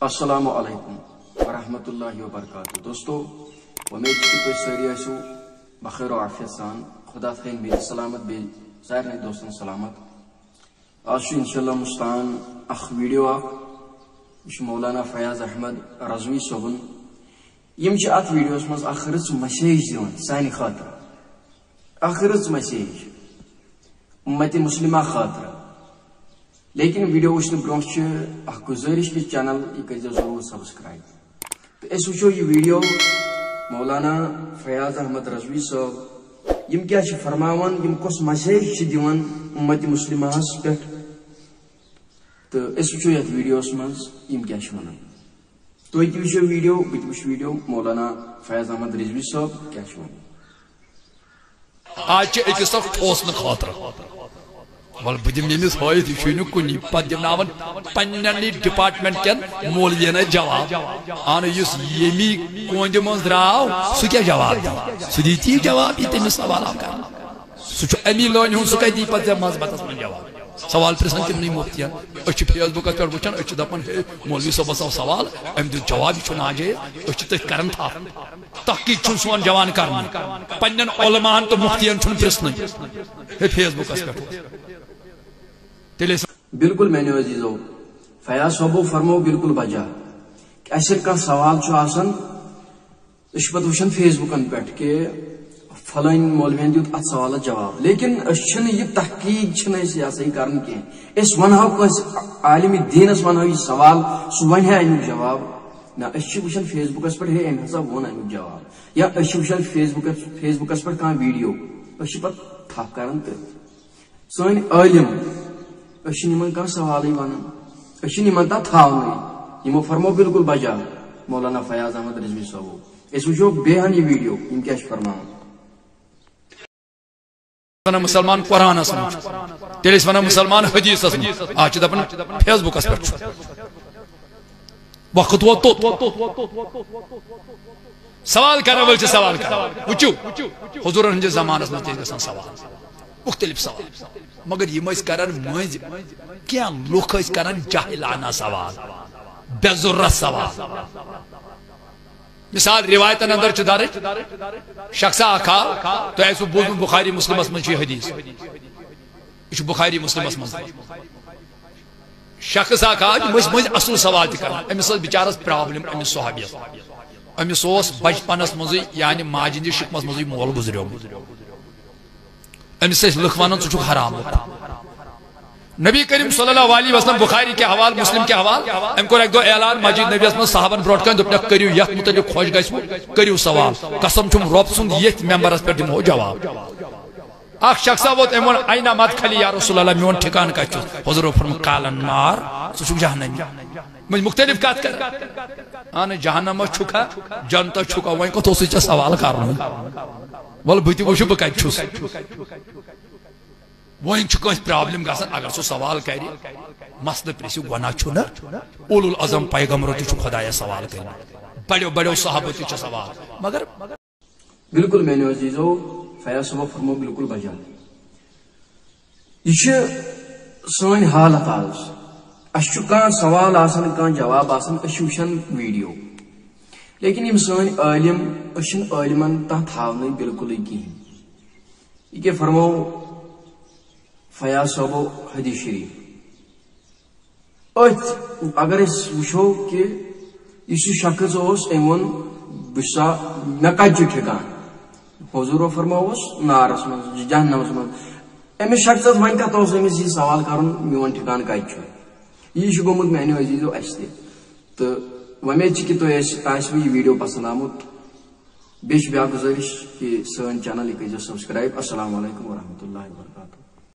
السلام علیکم ورحمۃ اللہ وبرکاتہ دوستو امید کی تھی ساری آسو بخیر و عافیت سان خدا تھین بی سلامت بی سارے دوستن سلامت آج انشاءاللہ مستان اخ ویڈیو یہ مولانا فیاض احمد رضوی صوبن یم ات ویڈیوس مز اخ رٕژ میسیج دِوان سانہِ خٲطرٕ اخ رٕژ میسیج امت مسلمہ خاطر لیکن ویڈیو وچھنے برونٛہہ اخ گزارش کہ چینل یہ کٔرزیو ضرور سبسکرائب تو اس وچھو یہ ویڈیو مولانا فیاض احمد رضوی صاحب یم کیا فرماوان یم کس میسیج دِوان امت مسلمہ پٮ۪ٹھ تو اس وچھو یتھ ویڈیوس مز یم کیا ونان تُہۍ تہِ وٕچھِو ویڈیو بہٕ تہِ وٕچھِ ویڈیو مولانا فیاض احمد رضوی صاحب کیا ونان آج أکِس اکھ ٹھوسنہٕ خٲطرٕ ول بہٕ دِمہٕ ییٚمِس ہٲیِتھ یہِ چھُے نہٕ کُنی پتہٕ دِمناوان پننٮ۪نٕے ڈپارٹمنٹ کٮ۪ن مولوِین جواب اہن یُس ییٚمی کوندِ منٛز درٛاو سُہ کیٛاہ جواب دِی سُہ دی تی جواب یہِ تٔمِس سوال آو کرنہٕ سُہ چھُ امی لٲنہِ ہُنٛد سُہ کتہِ دی پتہٕ ژےٚ منٛزبتس منٛز جواب سوال پرژھان تِمنٕے مُفتِین أسۍ چھِ فیس بُکس پٮ۪ٹھ وٕچھان أسۍ چھِ دپان ہے مولوی صٲبس آو سوال أمۍ دیُت جواب یہِ چھُ ناجٲیز أسۍ چھِ تٔتھۍ کران تھپھ تحقیق چھُنہٕ سون جوان کرنہٕ پننٮ۪ن علماہن تہٕ مُفتِین چھُنہٕ پرژھنٕے ہے فیس بُکس پٮ۪ٹھ بالکل میانیو عزیزو فیاض صوبو فرمو بالکل بجا کہ اثر کا سوال آسان اس پتہ وچھان فیس بکن پہ کہ فلان مولوین دیت ات سوالس جواب لیکن یہ تحقیق یہ کرن کی اس ونہو کس عالم دینس ونہو یہ سوال سہ ون امیک جواب نا وچھان فیس بکس پہ ہے ام ہسا ون امیک جواب یا وچھان فیس بکس پہ کھانا ویڈیو پتہ تھپ کران تو سن عالم نمن کھانا سوال ونان تک تھاونے یمو فرمو بالکل بجا مولانا فیاض احمد رضوی صاحبو اس وچھو بیہن یہ ویڈیو یم کیا فرمان مسلمان قرآن تیل ونان مسلمان حدیث آج دپان فیس بکس پہ وقت ووت سوال کرنے ول سوال وچو حضور ہندس زمانس مز گژھان سوال مختلف سوال مگر یم کران مز کی لوک کران جاہلانہ سوال بے ضرورت سوال مثال روایتن اندر درج شخص اکھا تو ایسو بوزن بخاری مسلمس من حدیث یہ بخاری مسلمس من شخص اکھا مز اصل سوال تک امس بچارس پرابلم امس صحابیس امس بچپنس مز یعنی ماجہ ہندس شکمس مز مول گزریومت امس لکھ ونان ژٕ چھُکھ حرام نبی کریم صلی اللہ علیہ وسلم بخاری کے حوال مسلم کے حوال ام کور ایک دو اعلان مسجد نبی اسمن صحابن بروٹ کن دپنا کریو یت متعلق خوش گژھو کریو سوال قسم چھم رب سند یت ممبرس پہ دمو جواب اخ شخصا ووت امون اینا مدخلی یا رسول اللہ میون ٹھکان کت حضور فرم قالن نار ژٕ چھُکھ جہنمی مختلف کت کر ان جہنم چھکا جنت چھکا وۄنۍ کوٚت اوسُے ژےٚ سوال کرُن ول بہٕ تہِ وٕچھِ بہٕ کتہِ چھُس وۄنۍ چھُ کٲنٛسہِ پرابلم گژھان اگر سُہ سوال کرِ مسلہٕ پرژھِ گۄناہ چھُنہ اولو العظم پیغمبرو تہِ چھُ خدایس سوال کٔرمٕتۍ بڑیو بڑیو صحابو تہِ چھِ سوال مگر بالکل میانیو عزیزو فیاض صوبو فرمو بالکل بجا یہ سٲنۍ حالت آز اس چھُ کانٛہہ سوال آسان کانٛہہ جواب آسان أسۍ وٕچھان ویڈیو لیکن یم سٲنۍ عالم أسۍ چھِنہٕ عالمن تتھ ہاونٕے بالکلٕے کہیٖنۍ یہ کیٛاہ فرمو فیاض صوبو حدیث شریف اگر وچھو کہ یہ شخص ام ون بسا مے کتہ ٹھکان حضور فرمو نارس من جہنمس من امس شخص ون کت امس یہ سوال کرن میون ٹھکان کتہ یہ گومت میانیو عزیزو اس تو ومید کہ تہ آسو یہ ویڈیو پسند آمت بیٚیہِ چھِ بیٛاکھ گزٲرِش کہ سٲنۍ چینل یہِ کٔرزیو سبسکرایب السلام علیکم ورحمۃ اللہ وبرکاتہ